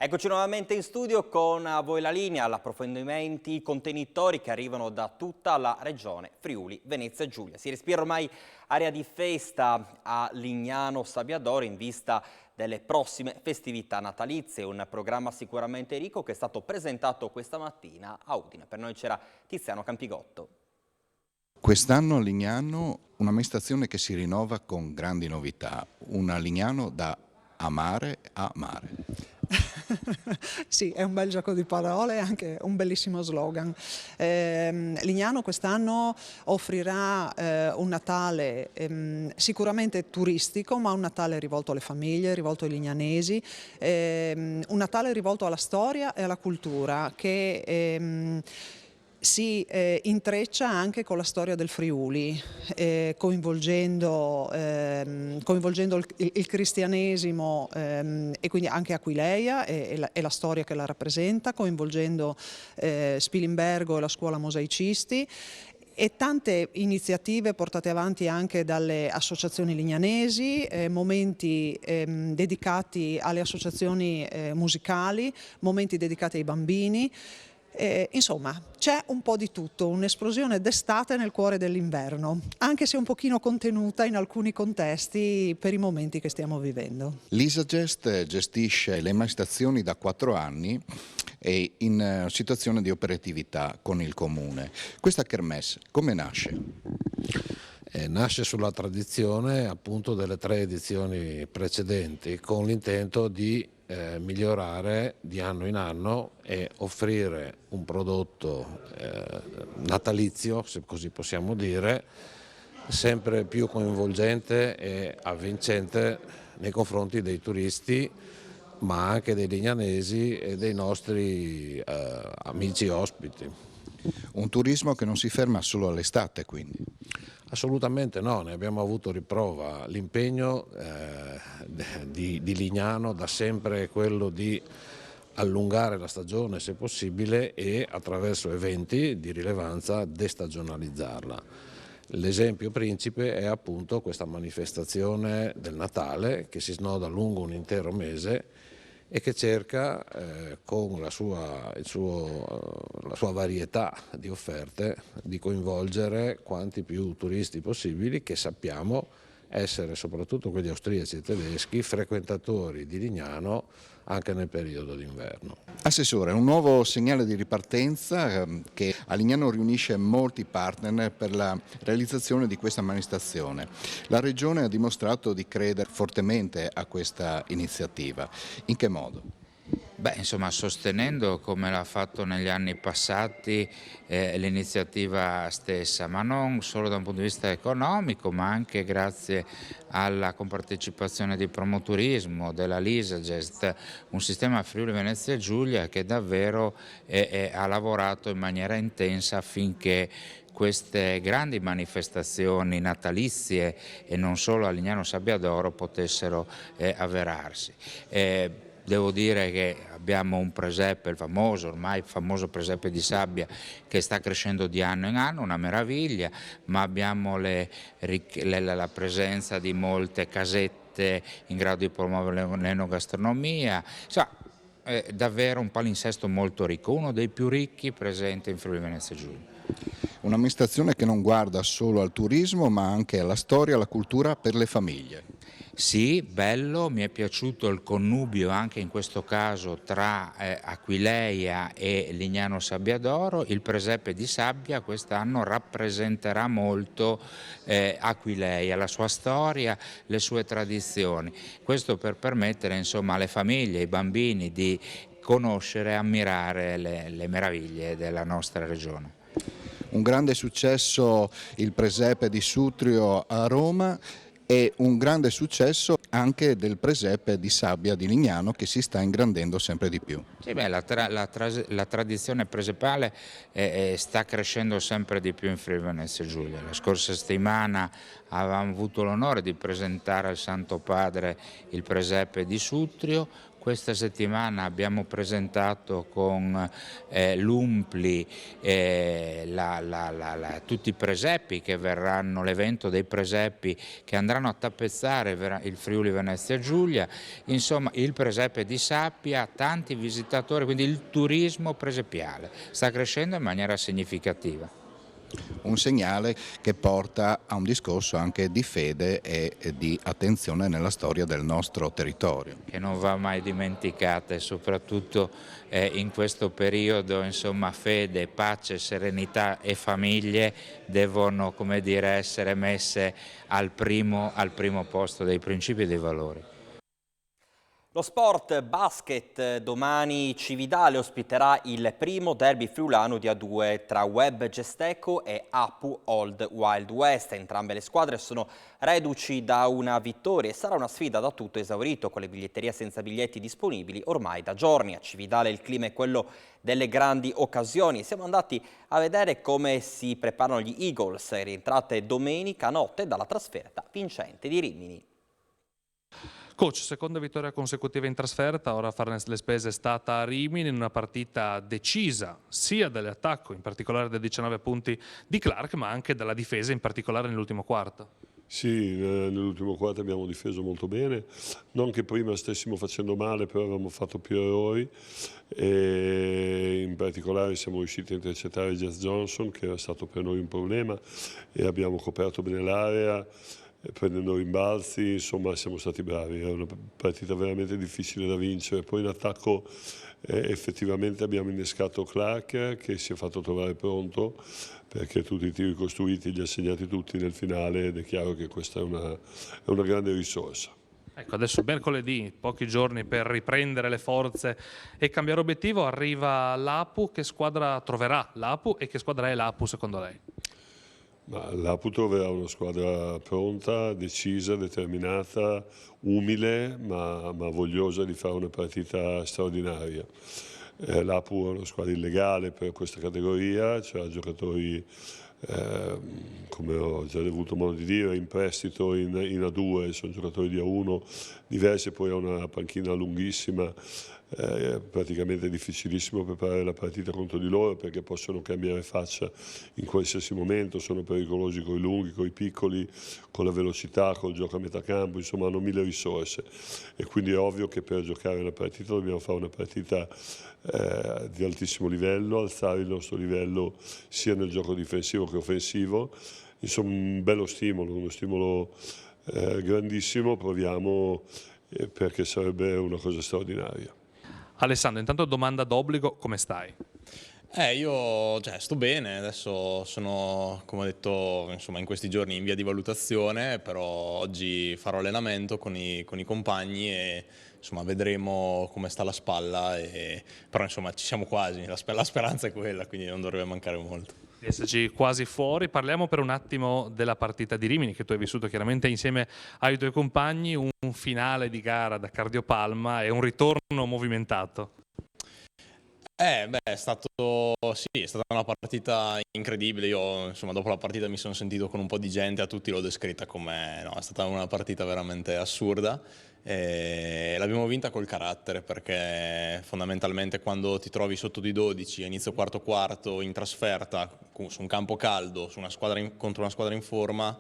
Eccoci nuovamente in studio con a voi la linea, l'approfondimenti, i contenitori che arrivano da tutta la regione Friuli, Venezia Giulia. Si respira ormai aria di festa a Lignano Sabbiadoro in vista delle prossime festività natalizie, un programma sicuramente ricco che è stato presentato questa mattina a Udine. Per noi c'era Tiziano Campigotto. Quest'anno a Lignano un'amministrazione che si rinnova con grandi novità, una Lignano da amare a mare. Sì, è un bel gioco di parole e anche un bellissimo slogan. Lignano quest'anno offrirà un Natale sicuramente turistico, ma un Natale rivolto alle famiglie, rivolto ai lignanesi, un Natale rivolto alla storia e alla cultura che si intreccia anche con la storia del Friuli, coinvolgendo il cristianesimo e quindi anche Aquileia e la storia che la rappresenta, coinvolgendo Spilimbergo e la scuola mosaicisti, e tante iniziative portate avanti anche dalle associazioni lignanesi, momenti dedicati alle associazioni musicali, momenti dedicati ai bambini. Insomma, c'è un po' di tutto, un'esplosione d'estate nel cuore dell'inverno, anche se un pochino contenuta in alcuni contesti per i momenti che stiamo vivendo. L'Isagest gestisce le manifestazioni da 4 anni e in situazione di operatività con il Comune. Questa kermesse come nasce? Nasce sulla tradizione appunto delle 3 edizioni precedenti, con l'intento di migliorare di anno in anno e offrire un prodotto natalizio, se così possiamo dire, sempre più coinvolgente e avvincente nei confronti dei turisti, ma anche dei lignanesi e dei nostri amici ospiti. Un turismo che non si ferma solo all'estate, quindi? Assolutamente no, ne abbiamo avuto riprova. L'impegno di Lignano da sempre è quello di allungare la stagione se possibile e attraverso eventi di rilevanza destagionalizzarla. L'esempio principe è appunto questa manifestazione del Natale che si snoda lungo un intero mese e che cerca con la sua varietà di offerte di coinvolgere quanti più turisti possibili, che sappiamo essere soprattutto quelli austriaci e tedeschi frequentatori di Lignano anche nel periodo d'inverno. Assessore, un nuovo segnale di ripartenza che a Lignano riunisce molti partner per la realizzazione di questa manifestazione. La Regione ha dimostrato di credere fortemente a questa iniziativa. In che modo? Insomma, sostenendo come l'ha fatto negli anni passati l'iniziativa stessa, ma non solo da un punto di vista economico, ma anche grazie alla compartecipazione di Promoturismo, della Lisagest, un sistema Friuli Venezia Giulia che davvero ha lavorato in maniera intensa affinché queste grandi manifestazioni natalizie e non solo a Lignano Sabbiadoro potessero avverarsi. Devo dire che abbiamo un presepe, ormai famoso presepe di sabbia, che sta crescendo di anno in anno, una meraviglia, ma abbiamo la presenza di molte casette in grado di promuovere l'enogastronomia. Insomma, è davvero un palinsesto molto ricco, uno dei più ricchi presenti in Friuli Venezia Giulia. Un'amministrazione che non guarda solo al turismo ma anche alla storia e alla cultura per le famiglie. Sì, bello, mi è piaciuto il connubio anche in questo caso tra Aquileia e Lignano Sabbiadoro. Il presepe di sabbia quest'anno rappresenterà molto Aquileia, la sua storia, le sue tradizioni. Questo per permettere insomma alle famiglie, ai bambini di conoscere e ammirare le meraviglie della nostra regione. Un grande successo il presepe di Sutrio a Roma e un grande successo anche del presepe di sabbia di Lignano che si sta ingrandendo sempre di più. Sì, la tradizione presepale sta crescendo sempre di più in Friuli Venezia Giulia. La scorsa settimana avevamo avuto l'onore di presentare al Santo Padre il presepe di Sutrio Questa settimana abbiamo presentato con l'Umpli tutti i presepi che verranno, l'evento dei presepi che andranno a tappezzare il Friuli Venezia Giulia, insomma il presepe di Sappia, tanti visitatori, quindi il turismo presepiale sta crescendo in maniera significativa. Un segnale che porta a un discorso anche di fede e di attenzione nella storia del nostro territorio. Che non va mai dimenticata e soprattutto in questo periodo, insomma, fede, pace, serenità e famiglie devono, come dire, essere messe al primo posto dei principi e dei valori. Lo sport basket, domani Cividale ospiterà il primo derby friulano di A2 tra Web Gesteco e Apu Old Wild West. Entrambe le squadre sono reduci da una vittoria e sarà una sfida da tutto esaurito, con le biglietterie senza biglietti disponibili ormai da giorni. A Cividale il clima è quello delle grandi occasioni. Siamo andati a vedere come si preparano gli Eagles, rientrate domenica notte dalla trasferta vincente di Rimini. Coach, seconda vittoria consecutiva in trasferta, ora a farne le spese è stata a Rimini in una partita decisa sia dall'attacco, in particolare dai 19 punti di Clark, ma anche dalla difesa, in particolare nell'ultimo quarto. Sì, nell'ultimo quarto abbiamo difeso molto bene, non che prima stessimo facendo male, però avevamo fatto più errori e in particolare siamo riusciti a intercettare Jazz Johnson, che era stato per noi un problema, e abbiamo coperto bene l'area prendendo rimbalzi, insomma siamo stati bravi, è una partita veramente difficile da vincere. Poi in attacco effettivamente abbiamo innescato Clark, che si è fatto trovare pronto, perché tutti i tiri costruiti li ha segnati tutti nel finale ed è chiaro che questa è una grande risorsa. Ecco, adesso mercoledì, pochi giorni per riprendere le forze e cambiare obiettivo, arriva l'Apu. Che squadra troverà l'Apu e che squadra è l'Apu secondo lei? L'Apu troverà una squadra pronta, decisa, determinata, umile, ma vogliosa di fare una partita straordinaria. L'Apu è una squadra illegale per questa categoria, cioè giocatori, come ho già avuto modo di dire, in prestito in A2, sono giocatori di A1 diversi, poi ha una panchina lunghissima. Praticamente è difficilissimo preparare la partita contro di loro perché possono cambiare faccia in qualsiasi momento, sono pericolosi con i lunghi, con i piccoli, con la velocità, col gioco a metà campo, insomma hanno mille risorse e quindi è ovvio che per giocare la partita dobbiamo fare una partita di altissimo livello, alzare il nostro livello sia nel gioco difensivo che offensivo, insomma un bello stimolo, uno stimolo grandissimo, proviamo perché sarebbe una cosa straordinaria. Alessandro, intanto domanda d'obbligo, come stai? Io sto bene, adesso sono, come ho detto, insomma, in questi giorni in via di valutazione, però oggi farò allenamento con i compagni e insomma, vedremo come sta la spalla, però insomma, ci siamo quasi, la speranza è quella, quindi non dovrebbe mancare molto. Di esserci quasi fuori. Parliamo per un attimo della partita di Rimini che tu hai vissuto chiaramente insieme ai tuoi compagni, un finale di gara da cardiopalma e un ritorno movimentato. È stata una partita incredibile. Io insomma dopo la partita mi sono sentito con un po' di gente, a tutti l'ho descritta come è stata una partita veramente assurda. L'abbiamo vinta col carattere, perché fondamentalmente quando ti trovi sotto di 12 a inizio quarto quarto in trasferta su un campo caldo contro una squadra in forma,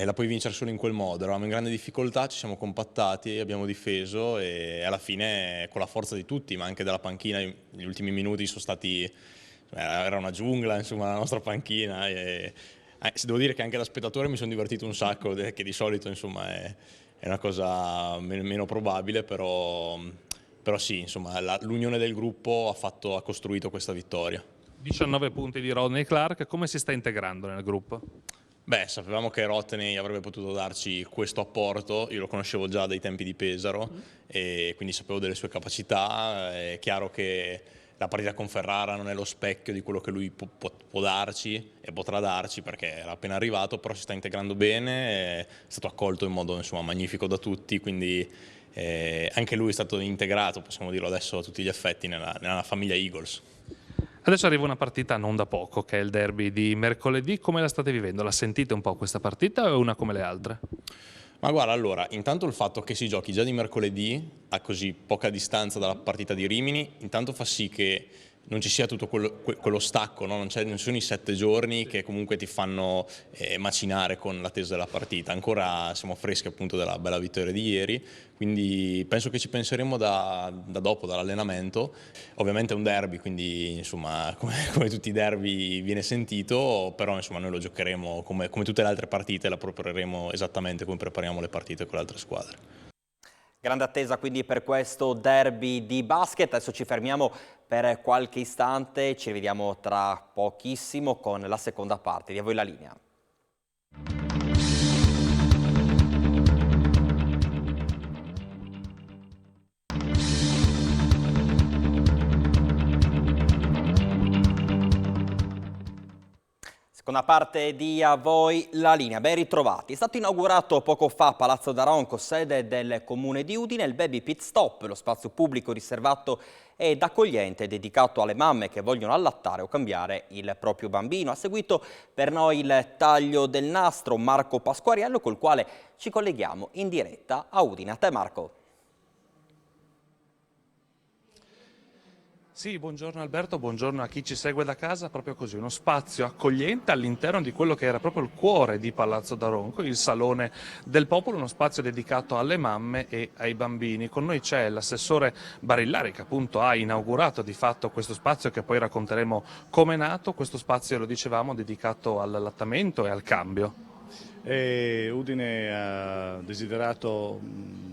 la puoi vincere solo in quel modo. Eravamo in grande difficoltà, ci siamo compattati, abbiamo difeso e alla fine con la forza di tutti, ma anche della panchina, gli ultimi minuti sono stati, era una giungla insomma la nostra panchina devo dire che anche da spettatore mi sono divertito un sacco, che di solito insomma è una cosa meno probabile, però sì, insomma, l'unione del gruppo ha costruito questa vittoria. 19 punti di Rodney Clark, come si sta integrando nel gruppo? Sapevamo che Rottenay avrebbe potuto darci questo apporto, io lo conoscevo già dai tempi di Pesaro e quindi sapevo delle sue capacità. È chiaro che la partita con Ferrara non è lo specchio di quello che lui può darci e potrà darci, perché era appena arrivato, però si sta integrando bene, è stato accolto in modo insomma magnifico da tutti, quindi anche lui è stato integrato, possiamo dirlo adesso a tutti gli effetti, nella famiglia Eagles. Adesso arriva una partita non da poco, che è il derby di mercoledì. Come la state vivendo? La sentite un po' questa partita o è una come le altre? Ma guarda, allora, intanto il fatto che si giochi già di mercoledì a così poca distanza dalla partita di Rimini, intanto fa sì che non ci sia tutto quello stacco, no? Non sono i 7 giorni che comunque ti fanno macinare con l'attesa della partita. Ancora siamo freschi appunto della bella vittoria di ieri, quindi penso che ci penseremo da dopo, dall'allenamento. Ovviamente è un derby, quindi insomma come tutti i derby viene sentito, però insomma noi lo giocheremo come tutte le altre partite, la prepareremo esattamente come prepariamo le partite con le altre squadre. Grande attesa quindi per questo derby di basket. Adesso ci fermiamo per qualche istante, ci rivediamo tra pochissimo con la seconda parte. Di a voi la linea. Seconda parte di A voi la linea, ben ritrovati. È stato inaugurato poco fa a Palazzo d'Aronco, sede del Comune di Udine, il Baby Pit Stop, lo spazio pubblico riservato ed accogliente dedicato alle mamme che vogliono allattare o cambiare il proprio bambino. Ha seguito per noi il taglio del nastro Marco Pasquariello, col quale ci colleghiamo in diretta a Udine. A te Marco. Sì, buongiorno Alberto, buongiorno a chi ci segue da casa. Proprio così, uno spazio accogliente all'interno di quello che era proprio il cuore di Palazzo d'Aronco, il Salone del Popolo, uno spazio dedicato alle mamme e ai bambini. Con noi c'è l'assessore Barillari che appunto ha inaugurato di fatto questo spazio che poi racconteremo come è nato. Questo spazio, lo dicevamo, dedicato all'allattamento e al cambio. Udine ha desiderato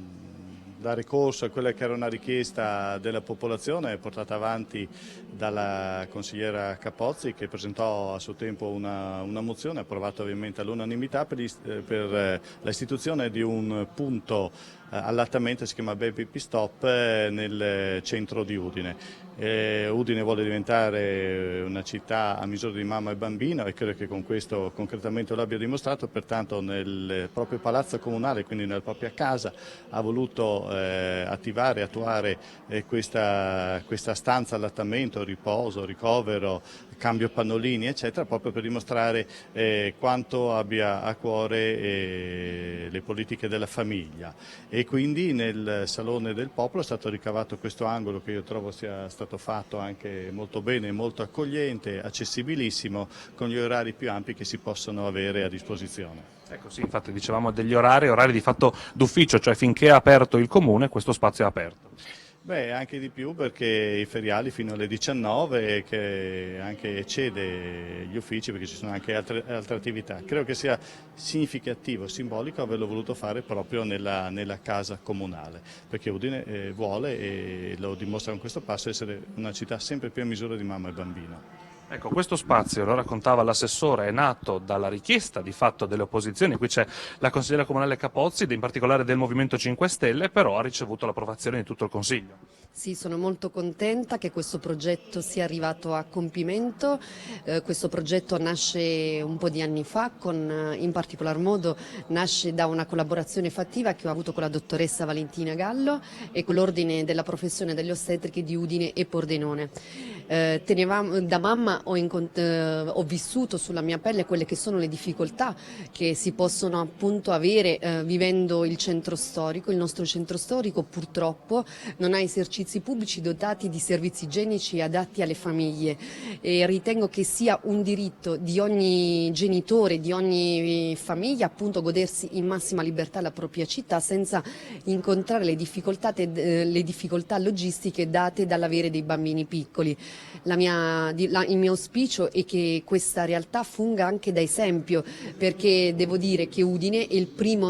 dare corso a quella che era una richiesta della popolazione portata avanti dalla consigliera Capozzi, che presentò a suo tempo una mozione approvata ovviamente all'unanimità per l'istituzione di un punto allattamento, si chiama Baby Pit Stop, nel centro di Udine. Udine vuole diventare una città a misura di mamma e bambino e credo che con questo concretamente lo abbia dimostrato, pertanto nel proprio palazzo comunale, quindi nella propria casa, ha voluto attuare questa stanza allattamento, riposo, ricovero, cambio pannolini eccetera, proprio per dimostrare quanto abbia a cuore le politiche della famiglia. E quindi nel Salone del Popolo è stato ricavato questo angolo che io trovo sia stato fatto anche molto bene, molto accogliente, accessibilissimo, con gli orari più ampi che si possono avere a disposizione. Ecco sì, infatti dicevamo degli orari di fatto d'ufficio, cioè finché è aperto il comune questo spazio è aperto. Beh, anche di più, perché i feriali fino alle 19, che anche eccede gli uffici, perché ci sono anche altre attività. Credo che sia significativo, simbolico averlo voluto fare proprio nella casa comunale, perché Udine vuole, e lo dimostra con questo passo, essere una città sempre più a misura di mamma e bambino. Ecco, questo spazio, lo raccontava l'assessore, è nato dalla richiesta di fatto delle opposizioni. Qui c'è la consigliera comunale Capozzi, in particolare del Movimento 5 Stelle, però ha ricevuto l'approvazione di tutto il Consiglio. Sì, sono molto contenta che questo progetto sia arrivato a compimento. Questo progetto nasce un po' di anni fa, in particolar modo nasce da una collaborazione fattiva che ho avuto con la dottoressa Valentina Gallo e con l'Ordine della Professione delle Ostetriche di Udine e Pordenone. Da mamma ho vissuto sulla mia pelle quelle che sono le difficoltà che si possono appunto avere vivendo il centro storico. Il nostro centro storico purtroppo non ha esercizi pubblici dotati di servizi igienici adatti alle famiglie, e ritengo che sia un diritto di ogni genitore, di ogni famiglia, appunto godersi in massima libertà la propria città senza incontrare le difficoltà logistiche date dall'avere dei bambini piccoli. Il mio auspicio è che questa realtà funga anche da esempio, perché devo dire che Udine è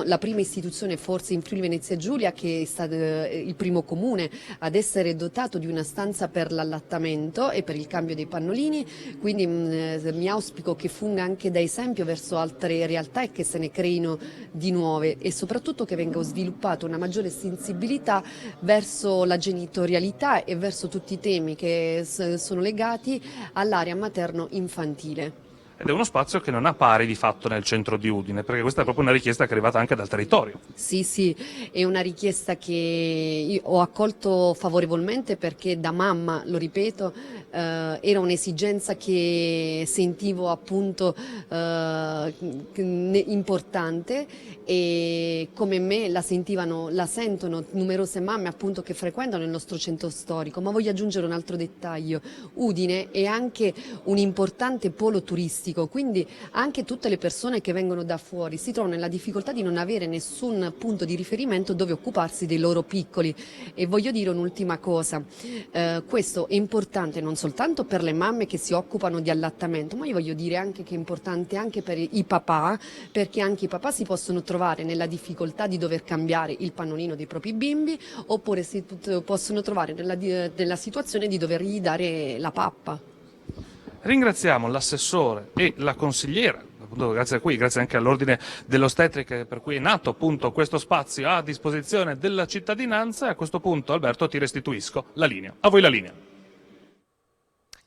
la prima istituzione, forse in Friuli Venezia Giulia, che è stato il primo comune ad essere dotato di una stanza per l'allattamento e per il cambio dei pannolini, quindi mi auspico che funga anche da esempio verso altre realtà e che se ne creino di nuove, e soprattutto che venga sviluppata una maggiore sensibilità verso la genitorialità e verso tutti i temi che sono legati all'area materno-infantile. Ed è uno spazio che non ha pari di fatto nel centro di Udine, perché questa è proprio una richiesta che è arrivata anche dal territorio. Sì, è una richiesta che io ho accolto favorevolmente, perché da mamma, lo ripeto, era un'esigenza che sentivo appunto importante, e come me la sentono numerose mamme appunto che frequentano il nostro centro storico. Ma voglio aggiungere un altro dettaglio: Udine è anche un importante polo turistico, quindi anche tutte le persone che vengono da fuori si trovano nella difficoltà di non avere nessun punto di riferimento dove occuparsi dei loro piccoli. E voglio dire un'ultima cosa, questo è importante non soltanto per le mamme che si occupano di allattamento, ma io voglio dire anche che è importante anche per i papà, perché anche i papà si possono trovare nella difficoltà di dover cambiare il pannolino dei propri bimbi, oppure si possono trovare nella situazione di dovergli dare la pappa. Ringraziamo l'assessore e la consigliera, appunto grazie anche all'Ordine dell'Ostetrica per cui è nato appunto questo spazio a disposizione della cittadinanza. E a questo punto, Alberto, ti restituisco la linea. A voi la linea.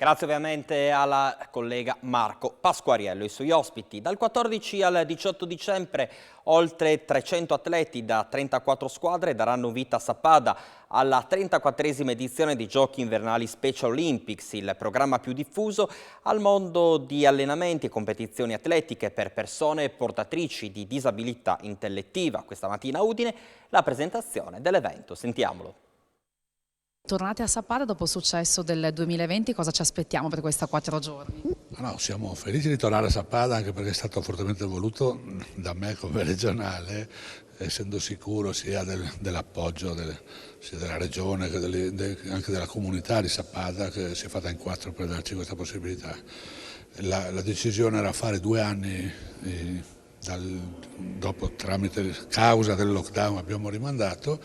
Grazie ovviamente alla collega Marco Pasquariello e i suoi ospiti. Dal 14 al 18 dicembre oltre 300 atleti da 34 squadre daranno vita a Sappada alla 34esima edizione dei Giochi Invernali Special Olympics, il programma più diffuso al mondo di allenamenti e competizioni atletiche per persone portatrici di disabilità intellettiva. Questa mattina a Udine la presentazione dell'evento. Sentiamolo. Tornate a Sappada dopo il successo del 2020, cosa ci aspettiamo per questa 4 giorni? No, siamo felici di tornare a Sappada anche perché è stato fortemente voluto da me come regionale, essendo sicuro sia dell'appoggio sia della regione che anche della comunità di Sappada, che si è fatta in 4 per darci questa possibilità. La decisione era fare 2 anni, dopo tramite causa del lockdown abbiamo rimandato,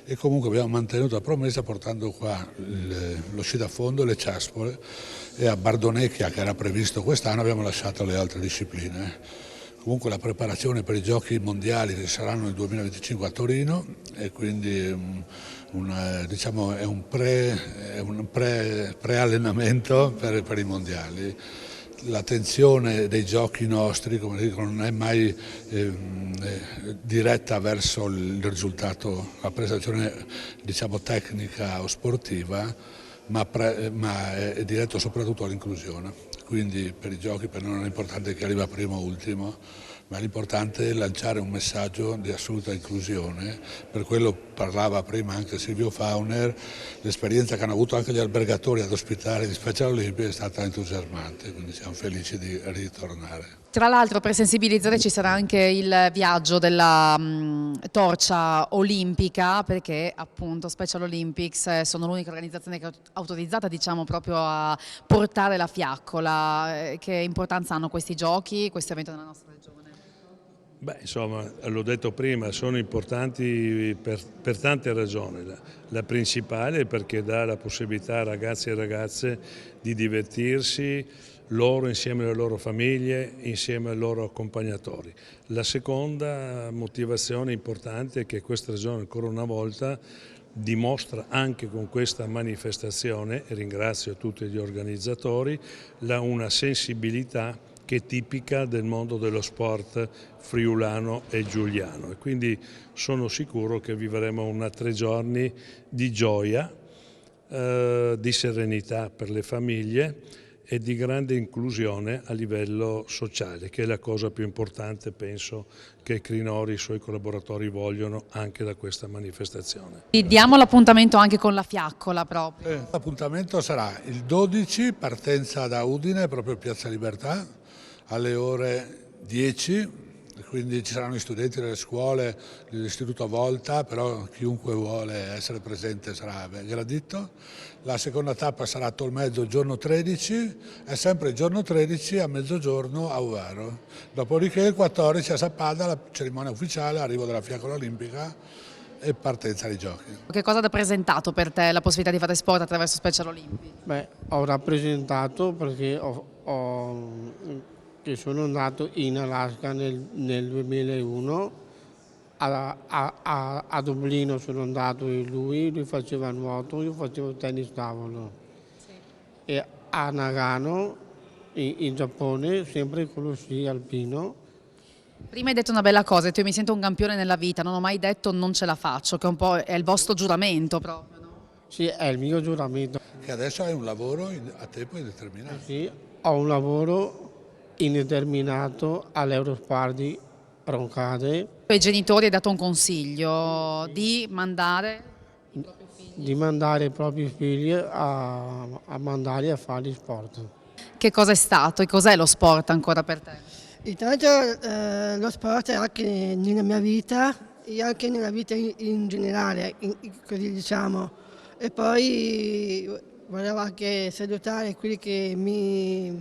e comunque abbiamo mantenuto la promessa portando qua lo sci da fondo e le ciaspole, e a Bardonecchia, che era previsto quest'anno, abbiamo lasciato le altre discipline. Comunque la preparazione per i giochi mondiali che saranno nel 2025 a Torino, e quindi diciamo, è un pre-allenamento per i mondiali. L'attenzione dei giochi nostri, come dico, non è mai diretta verso il risultato, la prestazione diciamo tecnica o sportiva, ma è diretto soprattutto all'inclusione. Quindi per i giochi per noi non è importante chi arriva primo o ultimo, ma l'importante è lanciare un messaggio di assoluta inclusione. Per quello parlava prima anche Silvio Fauner, l'esperienza che hanno avuto anche gli albergatori ad ospitare gli Special Olympics è stata entusiasmante, quindi siamo felici di ritornare. Tra l'altro per sensibilizzare ci sarà anche il viaggio della torcia olimpica, perché appunto Special Olympics sono l'unica organizzazione che è autorizzata, diciamo, proprio a portare la fiaccola. Che importanza hanno questi giochi, questo evento nella nostra regione? Beh, insomma, l'ho detto prima, sono importanti per tante ragioni. La principale è perché dà la possibilità a ragazzi e ragazze di divertirsi loro insieme alle loro famiglie, insieme ai loro accompagnatori. La seconda motivazione importante è che questa regione ancora una volta dimostra anche con questa manifestazione, e ringrazio tutti gli organizzatori, una sensibilità che è tipica del mondo dello sport friulano e giuliano, e quindi sono sicuro che vivremo 3 giorni di gioia, di serenità per le famiglie e di grande inclusione a livello sociale, che è la cosa più importante, penso, che Crinori e i suoi collaboratori vogliono anche da questa manifestazione. Diamo l'appuntamento anche con la fiaccola proprio. L'appuntamento sarà il 12, partenza da Udine, proprio Piazza Libertà, alle ore 10, quindi ci saranno gli studenti delle scuole, dell'Istituto Volta, però chiunque vuole essere presente sarà gradito. La seconda tappa sarà a Tolmezzo il giorno 13 e sempre il giorno 13 a mezzogiorno a Uvaro. Dopodiché il 14 a Sappada la cerimonia ufficiale, arrivo della fiaccola olimpica e partenza dei giochi. Che cosa ha rappresentato per te la possibilità di fare sport attraverso Special Olympics? Beh, ho rappresentato perché che sono andato in Alaska nel 2001, a Dublino sono andato lui faceva nuoto, io facevo tennis tavolo. Sì. E a Nagano, in Giappone, sempre con lo sci alpino. Prima hai detto una bella cosa, io mi sento un campione nella vita, non ho mai detto non ce la faccio, che un po' è il vostro giuramento proprio, no? Sì, è il mio giuramento. Che adesso hai un lavoro a tempo indeterminato. Sì, ho un lavoro indeterminato all'Eurospar di Roncade. Ai genitori hai dato un consiglio di mandare I propri figli a mandarli a fare sport. Che cosa è stato e cos'è lo sport ancora per te? Intanto lo sport è anche nella mia vita e anche nella vita in generale, così diciamo. E poi volevo anche salutare quelli che mi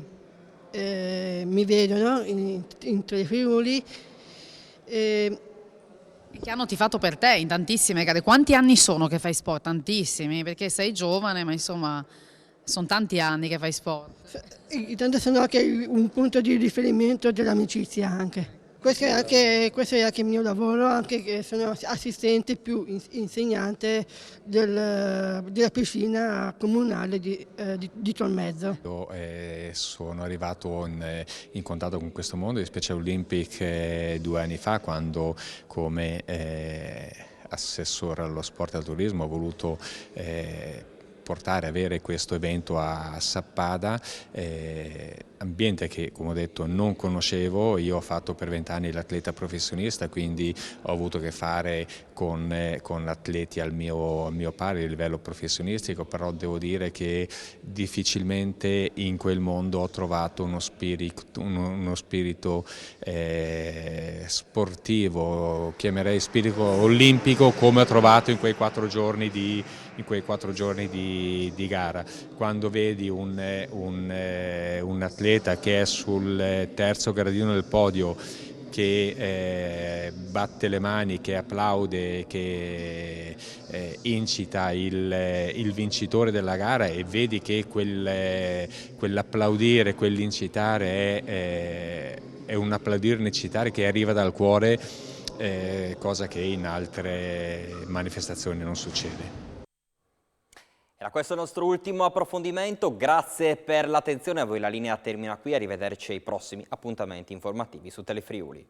vedono in Tre Friuli. Che hanno tifato per te in tantissime gare. Quanti anni sono che fai sport? Tantissimi, perché sei giovane, ma insomma sono tanti anni che fai sport. Intanto sono anche un punto di riferimento dell'amicizia anche. Questo è anche il mio lavoro, anche che sono assistente più insegnante della piscina comunale di Tolmezzo. Io sono arrivato in contatto con questo mondo di Special Olympic 2 anni fa, quando come assessore allo sport e al turismo ho voluto avere questo evento a Sappada, ambiente che, come ho detto, non conoscevo. Io ho fatto per 20 anni l'atleta professionista, quindi ho avuto a che fare con atleti al mio pari a livello professionistico, però devo dire che difficilmente in quel mondo ho trovato uno spirito sportivo, chiamerei spirito olimpico, come ho trovato in quei 4 giorni di gara. Quando vedi un atleta che è sul terzo gradino del podio, che batte le mani, che applaude, che incita il vincitore della gara, e vedi che quell'applaudire, quell'incitare è un applaudire, un incitare che arriva dal cuore, cosa che in altre manifestazioni non succede. Era questo il nostro ultimo approfondimento, grazie per l'attenzione, a voi la linea termina qui, arrivederci ai prossimi appuntamenti informativi su Telefriuli.